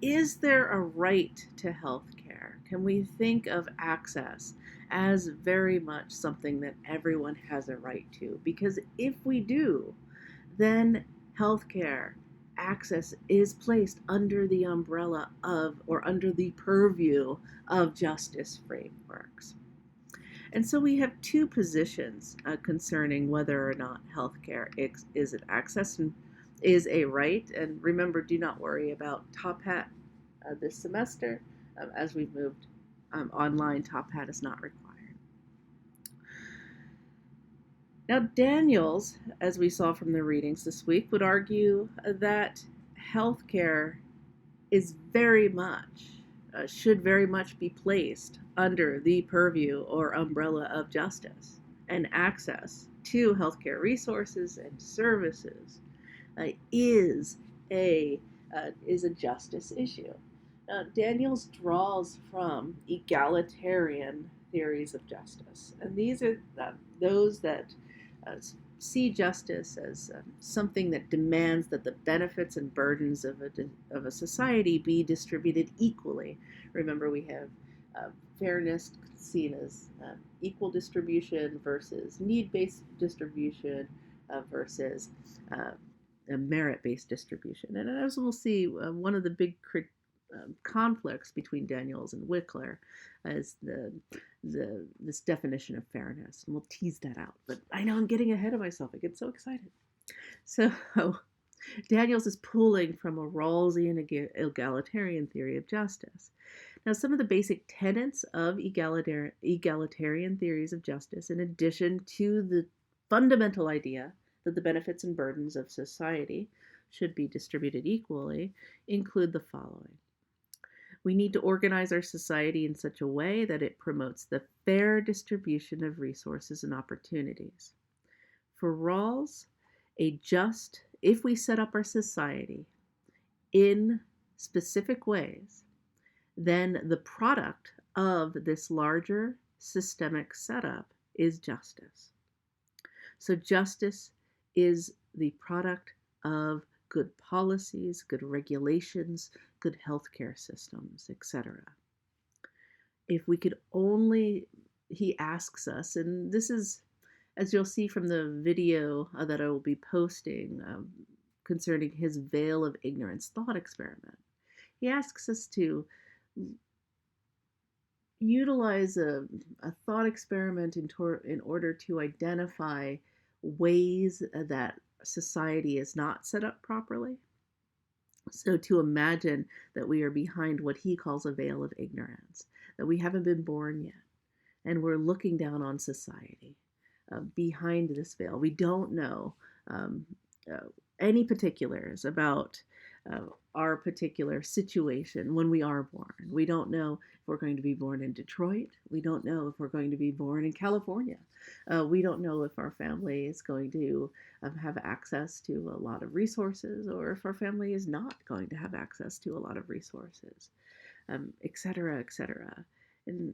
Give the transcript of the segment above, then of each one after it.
is there a right to health care? Can we think of access as very much something that everyone has a right to? Because if we do, then healthcare access is placed under the umbrella of or under the purview of justice frameworks. And so we have two positions concerning whether or not healthcare is an access and is a right. And remember, do not worry about Top Hat this semester. As we've moved online, Top Hat is not required. Now, Daniels, as we saw from the readings this week, would argue that healthcare is very much, should very much be placed under the purview or umbrella of justice, and access to healthcare resources and services is a justice issue. Daniels draws from egalitarian theories of justice, and these are those that uh, see justice as something that demands that the benefits and burdens of a society be distributed equally. Remember, we have fairness seen as equal distribution versus need-based distribution versus a merit-based distribution. And as we'll see, one of the big conflicts between Daniels and Wickler is this definition of fairness, and we'll tease that out. But I know I'm getting ahead of myself. I get so excited. So Daniels is pulling from a Rawlsian egalitarian theory of justice. Now, some of the basic tenets of egalitarian theories of justice, in addition to the fundamental idea that the benefits and burdens of society should be distributed equally, include the following. We need to organize our society in such a way that it promotes the fair distribution of resources and opportunities. For Rawls, if we set up our society in specific ways, then the product of this larger systemic setup is justice. So justice is the product of good policies, good regulations, good healthcare systems, etc. If we could only, he asks us, and this is, as you'll see from the video that I will be posting concerning his veil of ignorance thought experiment, he asks us to utilize a thought experiment in order to identify ways that society is not set up properly. So to imagine that we are behind what he calls a veil of ignorance, that we haven't been born yet, and we're looking down on society behind this veil. We don't know any particulars about our particular situation when we are born. We don't know if we're going to be born in Detroit. We don't know if we're going to be born in California. We don't know if our family is going to have access to a lot of resources, or if our family is not going to have access to a lot of resources, et cetera, et cetera. And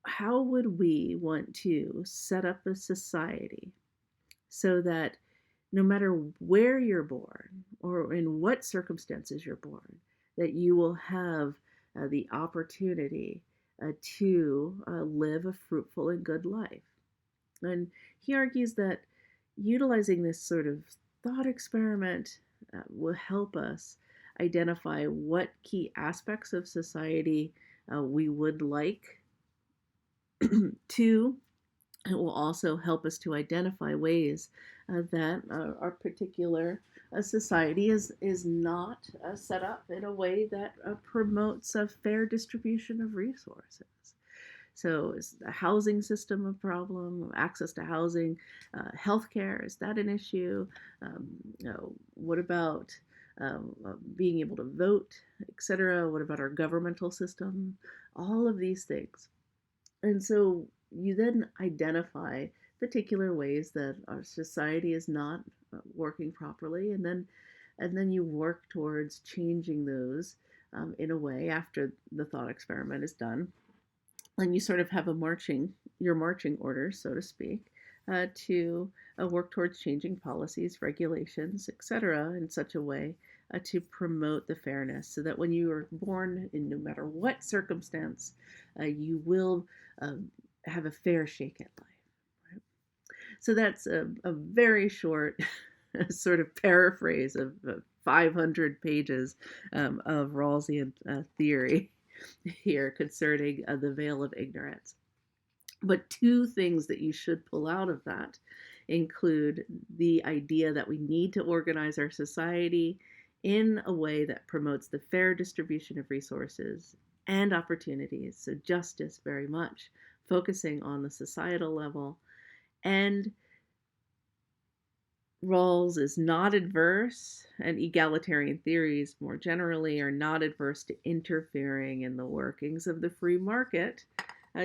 how would we want to set up a society so that no matter where you're born or in what circumstances you're born, that you will have the opportunity to live a fruitful and good life? And he argues that utilizing this sort of thought experiment will help us identify what key aspects of society we would like to. It will also help us to identify ways that our particular society is not set up in a way that promotes a fair distribution of resources. So is the housing system a problem? Access to housing, healthcare, is that an issue? What about being able to vote, etc.? What about our governmental system? All of these things. And so you then identify particular ways that our society is not working properly, and then you work towards changing those in a way after the thought experiment is done, and you sort of have your marching orders, so to speak, to work towards changing policies, regulations, etc., in such a way to promote the fairness so that when you are born, in no matter what circumstance, you will have a fair shake at life. Right? So that's a very short sort of paraphrase of 500 pages of Rawlsian theory here concerning the veil of ignorance. But two things that you should pull out of that include the idea that we need to organize our society in a way that promotes the fair distribution of resources and opportunities. So, justice, very much focusing on the societal level. And Rawls is not adverse, and egalitarian theories more generally are not adverse to interfering in the workings of the free market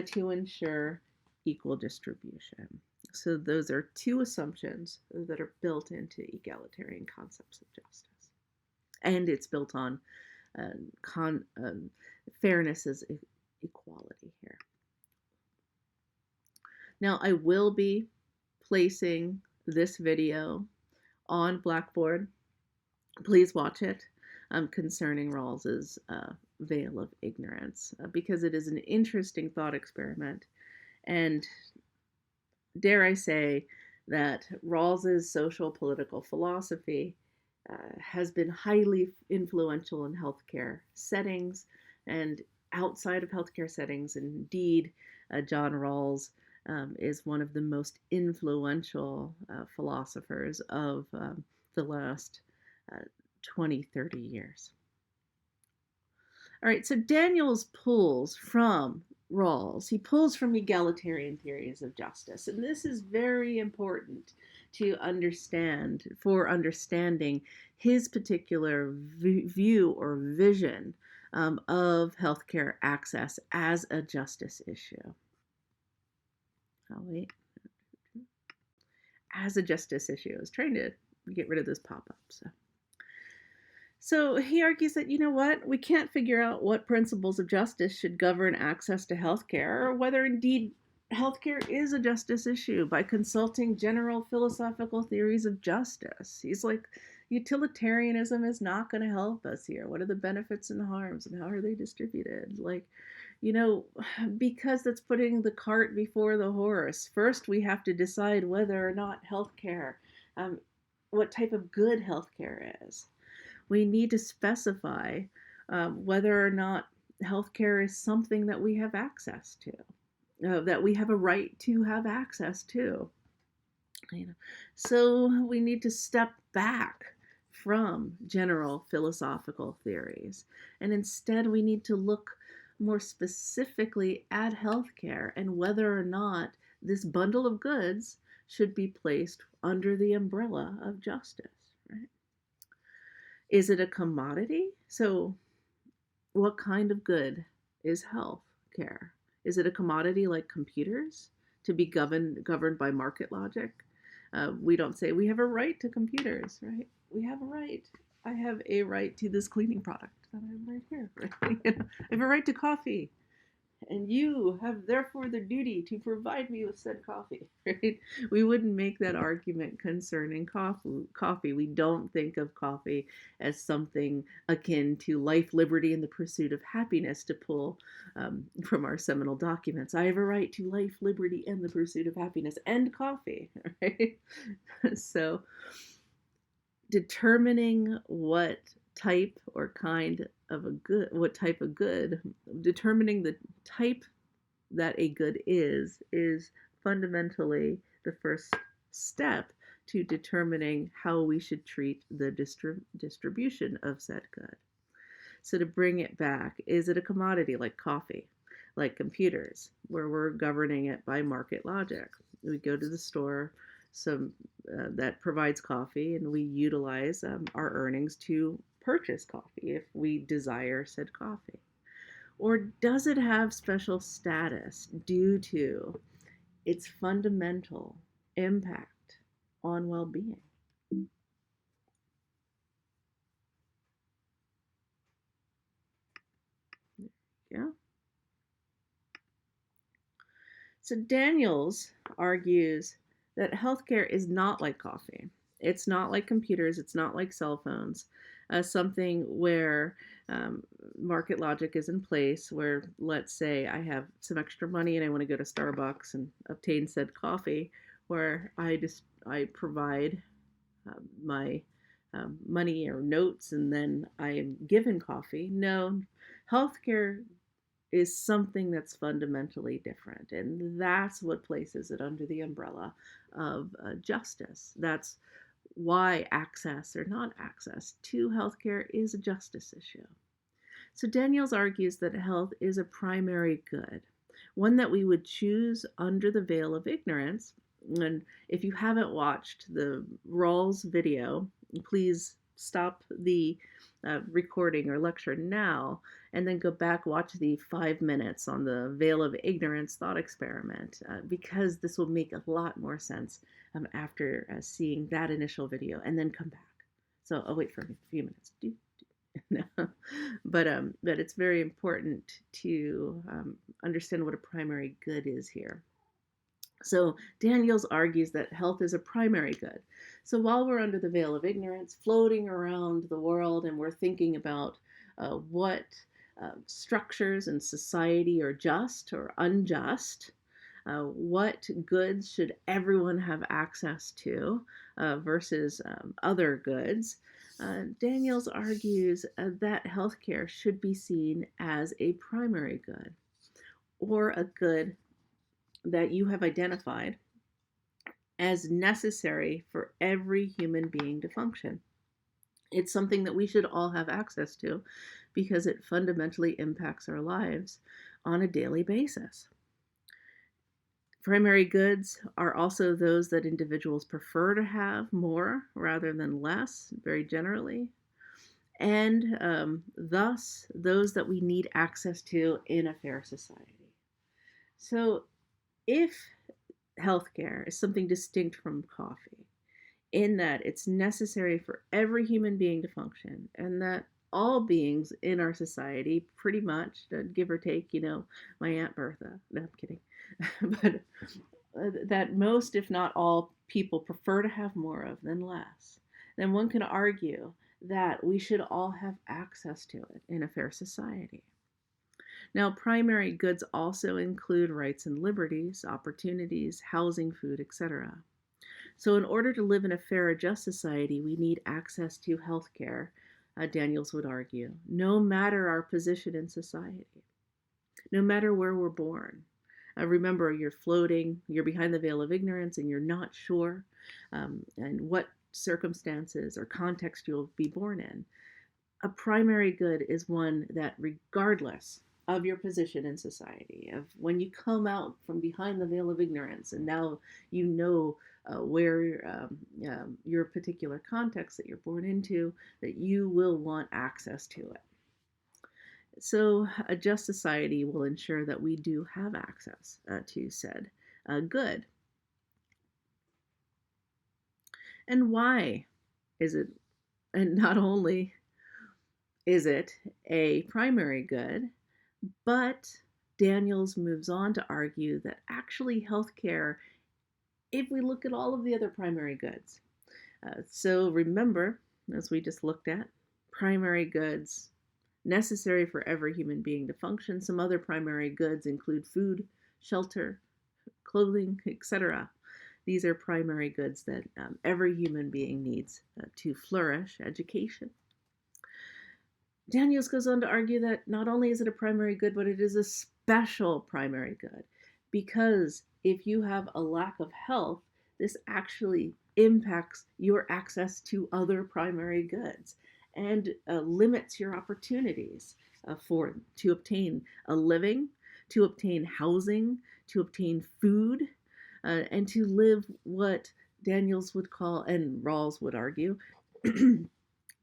to ensure equal distribution. So those are two assumptions that are built into egalitarian concepts of justice. And it's built on fairness as equality here. Now, I will be placing this video on Blackboard. Please watch it concerning Rawls's veil of ignorance because it is an interesting thought experiment. And dare I say that Rawls's social political philosophy has been highly influential in healthcare settings and outside of healthcare settings. Indeed, John Rawls is one of the most influential philosophers of the last 20, 30 years. All right, so Daniels pulls from Rawls. He pulls from egalitarian theories of justice. And this is very important to understand for understanding his particular view or vision of healthcare access as a justice issue. Oh, wait. As a justice issue. I was trying to get rid of this pop-up. So he argues that, you know what, we can't figure out what principles of justice should govern access to healthcare or whether indeed healthcare is a justice issue by consulting general philosophical theories of justice. He's like, utilitarianism is not going to help us here. What are the benefits and harms and how are they distributed? Like, you know, because that's putting the cart before the horse. First, we have to decide whether or not healthcare, what type of good healthcare is. We need to specify whether or not healthcare is something that we have access to, that we have a right to have access to. You know, so we need to step back from general philosophical theories, and instead we need to look more specifically at healthcare and whether or not this bundle of goods should be placed under the umbrella of justice. Right? Is it a commodity? So what kind of good is health care? Is it a commodity like computers to be governed by market logic? We don't say we have a right to computers, right? We have a right. I have a right to this cleaning product that I have right here. Right? I have a right to coffee. And you have therefore the duty to provide me with said coffee, right? We wouldn't make that argument concerning coffee. We don't think of coffee as something akin to life, liberty, and the pursuit of happiness to pull from our seminal documents. I have a right to life, liberty, and the pursuit of happiness, and coffee, right? So determining what type or kind of a good, determining the type that a good is fundamentally the first step to determining how we should treat the distribution of said good. So to bring it back, is it a commodity like coffee, like computers, where we're governing it by market logic? We go to the store that provides coffee, and we utilize our earnings to purchase coffee if we desire said coffee? Or does it have special status due to its fundamental impact on well-being? Yeah. So Daniels argues that healthcare is not like coffee. It's not like computers. It's not like cell phones. something where um, market logic is in place, where let's say I have some extra money and I want to go to Starbucks and obtain said coffee, where I provide my money or notes and then I am given coffee. No, healthcare is something that's fundamentally different, and that's what places it under the umbrella of justice. That's why access or not access to healthcare is a justice issue. So Daniels argues that health is a primary good, one that we would choose under the veil of ignorance. And if you haven't watched the Rawls video, please stop the recording or lecture now and then go back, watch the 5 minutes on the veil of ignorance thought experiment, because this will make a lot more sense after seeing that initial video, and then come back. So I'll wait for a few minutes. No. But it's very important to understand what a primary good is here. So Daniels argues that health is a primary good. So while we're under the veil of ignorance, floating around the world, and we're thinking about what structures in society are just or unjust, what goods should everyone have access to versus other goods, Daniels argues that healthcare should be seen as a primary good, or a good that you have identified as necessary for every human being to function. It's something that we should all have access to because it fundamentally impacts our lives on a daily basis. Primary goods are also those that individuals prefer to have more rather than less, very generally, and thus those that we need access to in a fair society. So, if healthcare is something distinct from coffee, in that it's necessary for every human being to function, and that all beings in our society, pretty much, give or take, my Aunt Bertha, no, I'm kidding, but that most, if not all, people prefer to have more of than less, then one can argue that we should all have access to it in a fair society. Now, primary goods also include rights and liberties, opportunities, housing, food, etc. So, in order to live in a fair or just society, we need access to health care, Daniels would argue, no matter our position in society, no matter where we're born. Remember, you're floating, you're behind the veil of ignorance, and you're not sure and what circumstances or context you'll be born in. A primary good is one that, regardless of your position in society, of when you come out from behind the veil of ignorance and now you know where your particular context that you're born into, that you will want access to it. So a just society will ensure that we do have access to said good. And why is it, and not only is it a primary good, but Daniels moves on to argue that actually healthcare, if we look at all of the other primary goods, so remember, as we just looked at, primary goods necessary for every human being to function. Some other primary goods include food, shelter, clothing, etc. These are primary goods that every human being needs to flourish. Education. Daniels goes on to argue that not only is it a primary good, but it is a special primary good, because if you have a lack of health, this actually impacts your access to other primary goods and limits your opportunities to obtain a living, to obtain housing, to obtain food, and to live what Daniels would call, and Rawls would argue,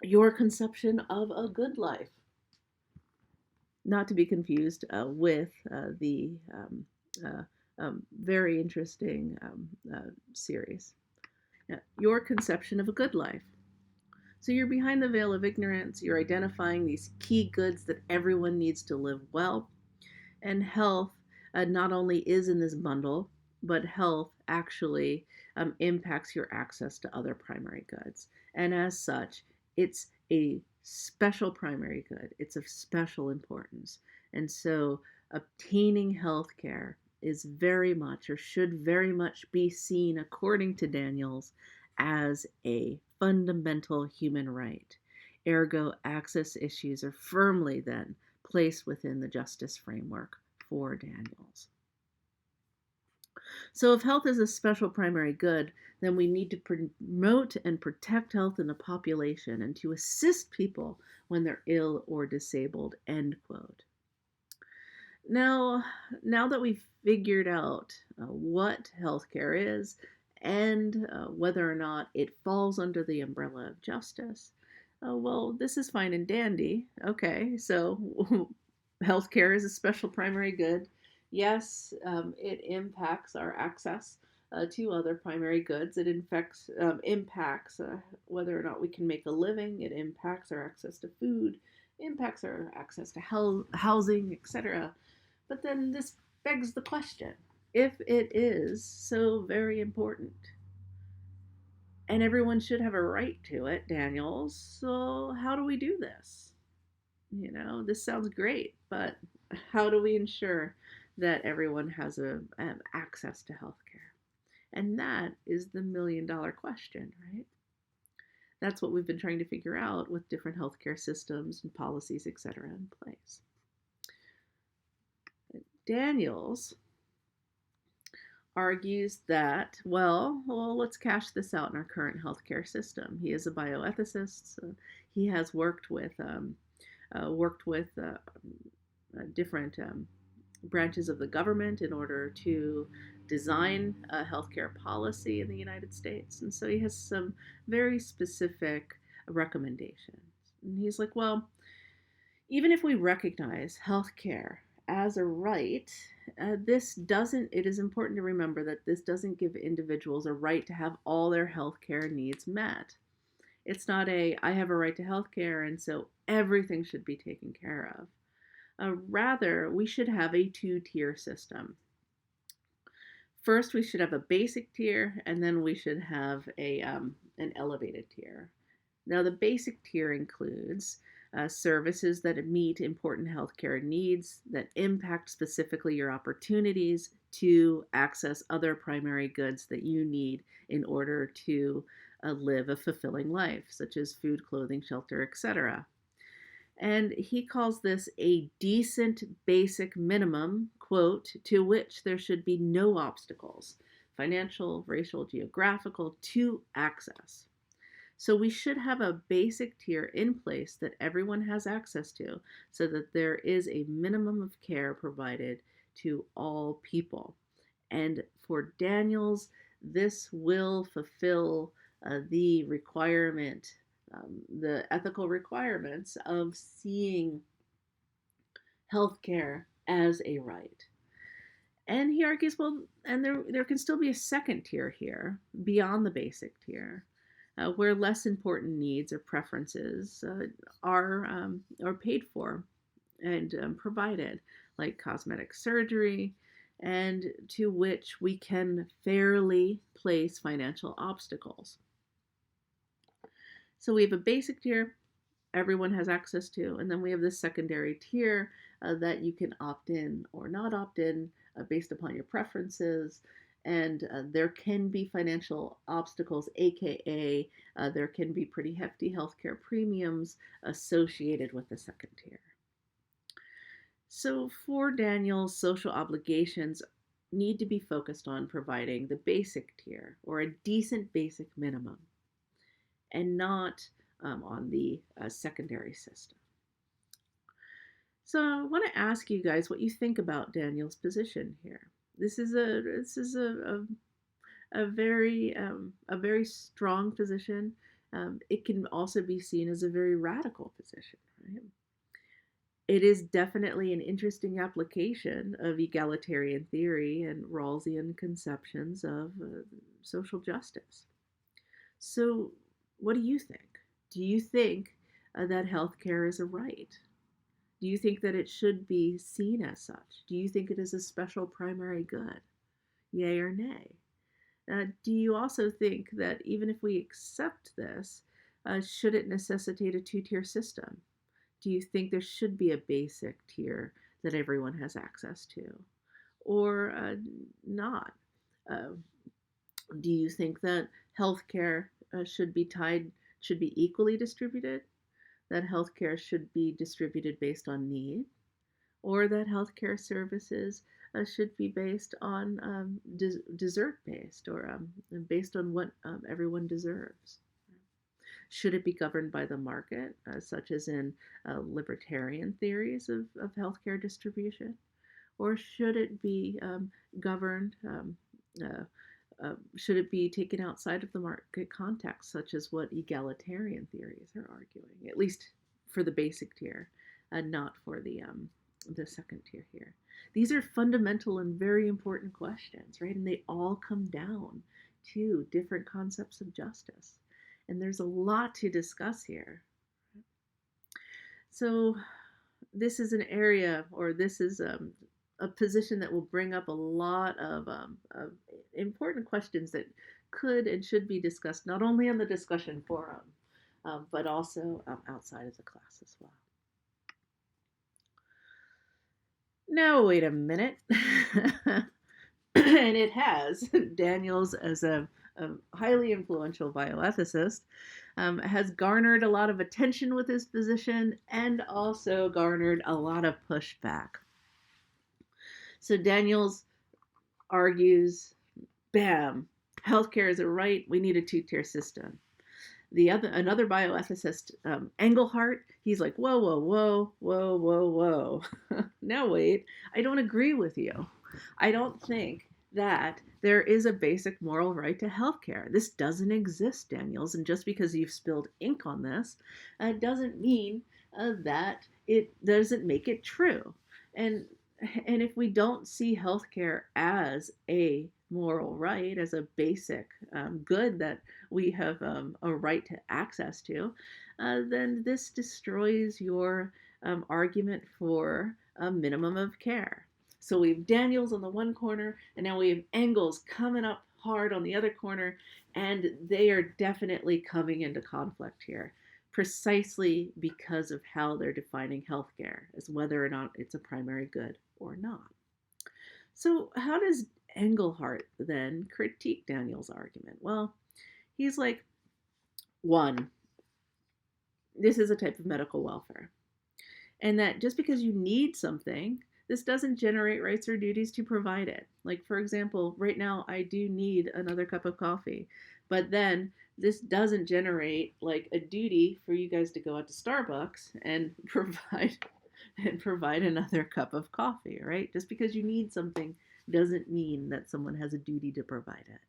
your conception of a good life. Not to be confused with the very interesting series. Your conception of a good life. So you're behind the veil of ignorance, you're identifying these key goods that everyone needs to live well, and health not only is in this bundle, but health actually impacts your access to other primary goods. And as such, it's a special primary good. It's of special importance. And so obtaining health care is very much, or should very much be seen, according to Daniels, as a fundamental human right. Ergo, access issues are firmly then placed within the justice framework for Daniels. So, if health is a special primary good, then we need to promote and protect health in the population and to assist people when they're ill or disabled, end quote. Now that we've figured out what healthcare is and whether or not it falls under the umbrella of justice, well, this is fine and dandy. Okay, so healthcare is a special primary good. Yes, it impacts our access to other primary goods. It impacts whether or not we can make a living. It impacts our access to food, impacts our access to housing, etc. But then this begs the question, if it is so very important and everyone should have a right to it, Daniels, so how do we do this? This sounds great, but how do we ensure that everyone has access to healthcare? And that is the $1,000,000 question, right? That's what we've been trying to figure out with different healthcare systems and policies, etc., in place. Daniels argues that, well, let's cash this out in our current healthcare system. He is a bioethicist. So he has worked with different branches of the government in order to design a healthcare policy in the United States. And so he has some very specific recommendations. And he's like, well, even if we recognize healthcare as a right, it is important to remember that this doesn't give individuals a right to have all their healthcare needs met. It's not I have a right to healthcare and so everything should be taken care of. Rather, we should have a two-tier system. First, we should have a basic tier, and then we should have an elevated tier. Now, the basic tier includes services that meet important healthcare needs that impact specifically your opportunities to access other primary goods that you need in order to live a fulfilling life, such as food, clothing, shelter, etc. And he calls this a decent basic minimum, quote, to which there should be no obstacles, financial, racial, geographical, to access. So we should have a basic tier in place that everyone has access to so that there is a minimum of care provided to all people. And for Daniels, this will fulfill the requirement, the ethical requirements of seeing healthcare as a right. And he argues, well, and there can still be a second tier here beyond the basic tier, where less important needs or preferences are paid for and provided, like cosmetic surgery, and to which we can fairly place financial obstacles. So we have a basic tier everyone has access to, and then we have this secondary tier that you can opt in or not opt in based upon your preferences. And there can be financial obstacles, aka there can be pretty hefty healthcare premiums associated with the second tier. So for Daniels, social obligations need to be focused on providing the basic tier or a decent basic minimum and not on the secondary system. So I want to ask you guys what you think about Daniel's position here. This is a very strong position. It can also be seen as a very radical position. Right? It is definitely an interesting application of egalitarian theory and Rawlsian conceptions of social justice. So, what do you think? Do you think that healthcare is a right? Do you think that it should be seen as such? Do you think it is a special primary good? Yay or nay? Do you also think that even if we accept this, Should it necessitate a two-tier system? Do you think there should be a basic tier that everyone has access to, or not? Uh, do you think that healthcare should be equally distributed? That healthcare should be distributed based on need, or that healthcare services should be based on desert based, or based on what everyone deserves? Should it be governed by the market, such as in libertarian theories of healthcare distribution? Or should it be governed? Uh, should it be taken outside of the market context, such as what egalitarian theories are arguing, at least for the basic tier, not for the second tier here? These are fundamental and very important questions, right? And they all come down to different concepts of justice. And there's a lot to discuss here. So, this is an area, or this is a position that will bring up a lot of important questions that could and should be discussed not only on the discussion forum, but also outside of the class as well. Now, wait a minute. And it has. Daniels, as a highly influential bioethicist, has garnered a lot of attention with his position and also garnered a lot of pushback. So Daniels argues, bam, healthcare is a right. We need a two-tier system. Another bioethicist, Engelhardt, he's like, whoa, whoa, whoa, whoa, whoa, whoa. Now wait, I don't agree with you. I don't think that there is a basic moral right to healthcare. This doesn't exist, Daniels, and just because you've spilled ink on this doesn't mean that it doesn't make it true. And if we don't see healthcare as a moral right, as a basic good that we have a right to access to, then this destroys your argument for a minimum of care. So we have Daniels on the one corner, and now we have Engels coming up hard on the other corner, and they are definitely coming into conflict here, precisely because of how they're defining healthcare, as whether or not it's a primary good or not. So how does Engelhardt then critique Daniels' argument? Well, he's like, one, this is a type of medical welfare. And that just because you need something, this doesn't generate rights or duties to provide it. Like, for example, right now I do need another cup of coffee, but then this doesn't generate like a duty for you guys to go out to Starbucks and provide another cup of coffee, right? Just because you need something doesn't mean that someone has a duty to provide it.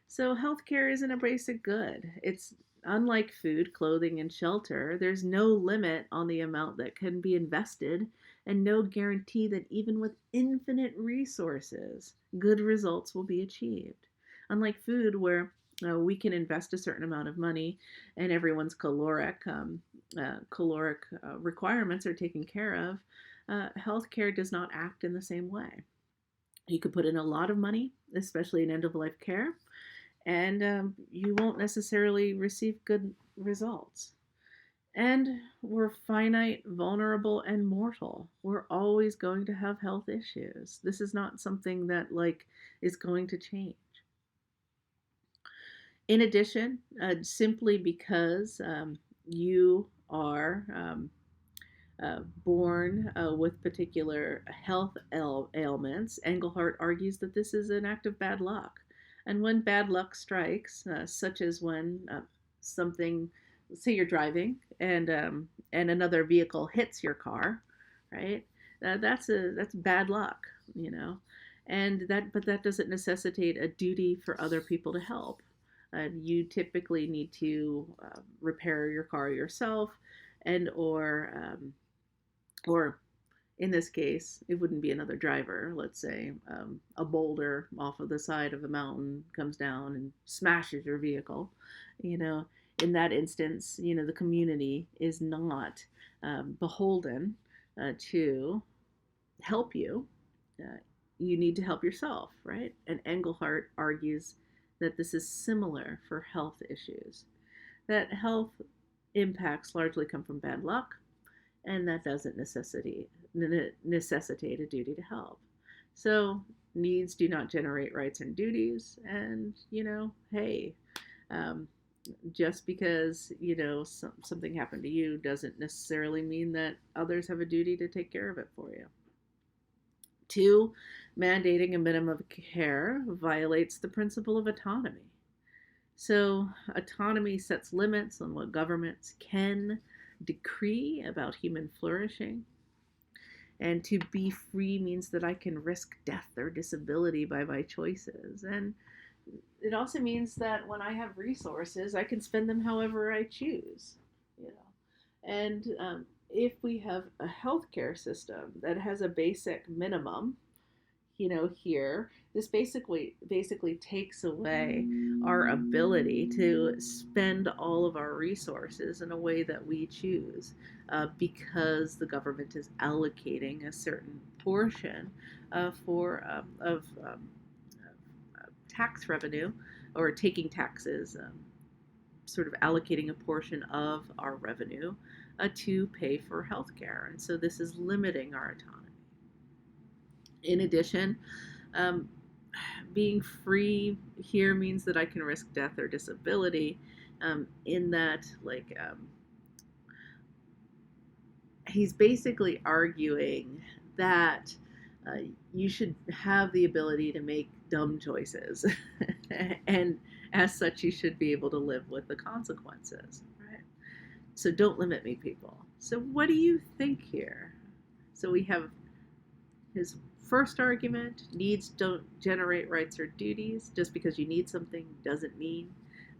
So healthcare isn't a basic good. It's unlike food, clothing, and shelter. There's no limit on the amount that can be invested, and no guarantee that even with infinite resources, good results will be achieved. Unlike food, where we can invest a certain amount of money and everyone's caloric requirements are taken care of, healthcare does not act in the same way. You could put in a lot of money, especially in end-of-life care, and you won't necessarily receive good results. And we're finite, vulnerable, and mortal. We're always going to have health issues. This is not something that is going to change. In addition, simply because you are born with particular health ailments, Engelhardt argues that this is an act of bad luck. And when bad luck strikes, such as when something, say you're driving and another vehicle hits your car, right? That's bad luck, you know, but that doesn't necessitate a duty for other people to help. You typically need to repair your car yourself, and or in this case, it wouldn't be another driver. Let's say a boulder off of the side of a mountain comes down and smashes your vehicle. You know, in that instance, you know, the community is not beholden to help you. You need to help yourself, right? And Engelhardt argues that this is similar for health issues. that health impacts largely come from bad luck, and that doesn't necessitate a duty to help. So needs do not generate rights and duties, and hey, um, just because something happened to you doesn't necessarily mean that others have a duty to take care of it for you. Two, mandating a minimum of care violates the principle of autonomy. So, autonomy sets limits on what governments can decree about human flourishing. And to be free means that I can risk death or disability by my choices. And it also means that when I have resources, I can spend them however I choose. You know, and if we have a healthcare system that has a basic minimum, here, this basically takes away our ability to spend all of our resources in a way that we choose, because the government is allocating a certain portion for of tax revenue, or taking taxes, sort of allocating a portion of our revenue to pay for healthcare, and so this is limiting our autonomy. In addition, um, being free here means that I can risk death or disability, in that, like, he's basically arguing that uh, you should have the ability to make dumb choices, and as such, you should be able to live with the consequences, right? So don't limit me, people. So what do you think here? So we have his first argument: needs don't generate rights or duties. Just because you need something doesn't mean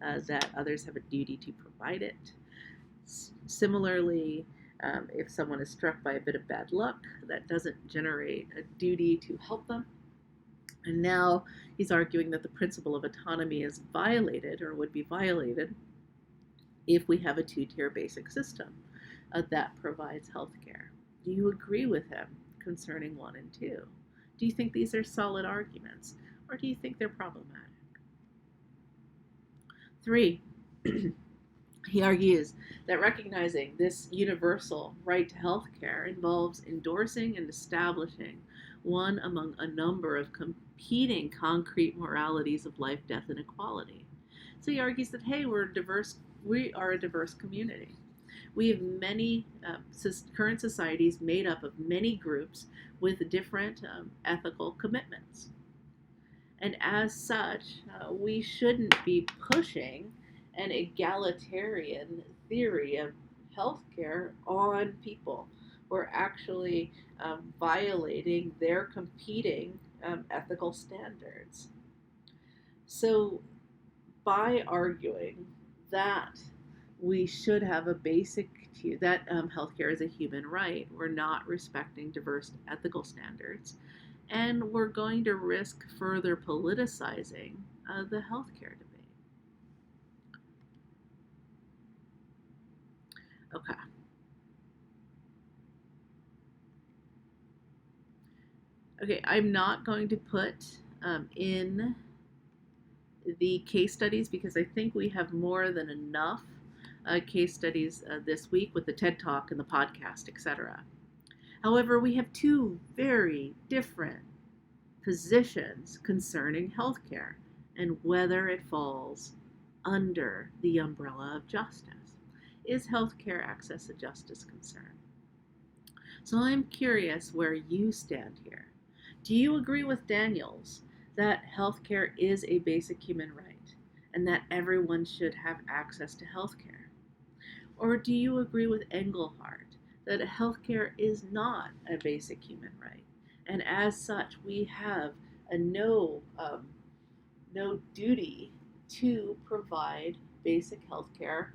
that others have a duty to provide it. Similarly, if someone is struck by a bit of bad luck, that doesn't generate a duty to help them. And now he's arguing that the principle of autonomy is violated, or would be violated, if we have a two-tier basic system that provides health care. Do you agree with him concerning 1 and 2? Do you think these are solid arguments, or do you think they're problematic? 3, he argues that recognizing this universal right to health care involves endorsing and establishing one among a number of competing concrete moralities of life, death, and equality. So he argues that, hey, we are a diverse community. We have many current societies made up of many groups with different ethical commitments. And as such, we shouldn't be pushing an egalitarian theory of healthcare on people. We're actually violating their competing ethical standards. So, by arguing that we should have a basic that healthcare is a human right, we're not respecting diverse ethical standards, and we're going to risk further politicizing the healthcare debate. Okay. Okay, I'm not going to put in the case studies because I think we have more than enough case studies this week with the TED Talk and the podcast, etc. However, we have two very different positions concerning healthcare and whether it falls under the umbrella of justice. Is healthcare access a justice concern? So I'm curious where you stand here. Do you agree with Daniels that healthcare is a basic human right and that everyone should have access to healthcare? Or do you agree with Engelhardt that healthcare is not a basic human right, and as such we have a no duty to provide basic healthcare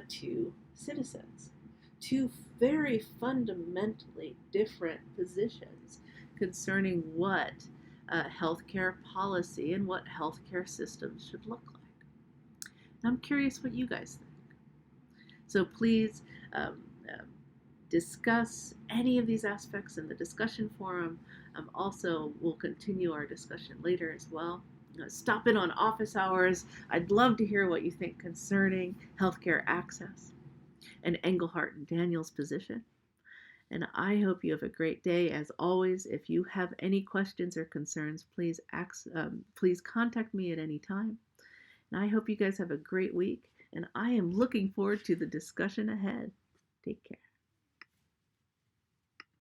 to citizens? Two very fundamentally different positions concerning what healthcare policy and what healthcare systems should look like. And I'm curious what you guys think. So please discuss any of these aspects in the discussion forum. Also, we'll continue our discussion later as well. Stop in on office hours. I'd love to hear what you think concerning healthcare access and Engelhardt and Daniel's position. And I hope you have a great day. As always, if you have any questions or concerns, please contact me at any time. And I hope you guys have a great week. And I am looking forward to the discussion ahead. Take care.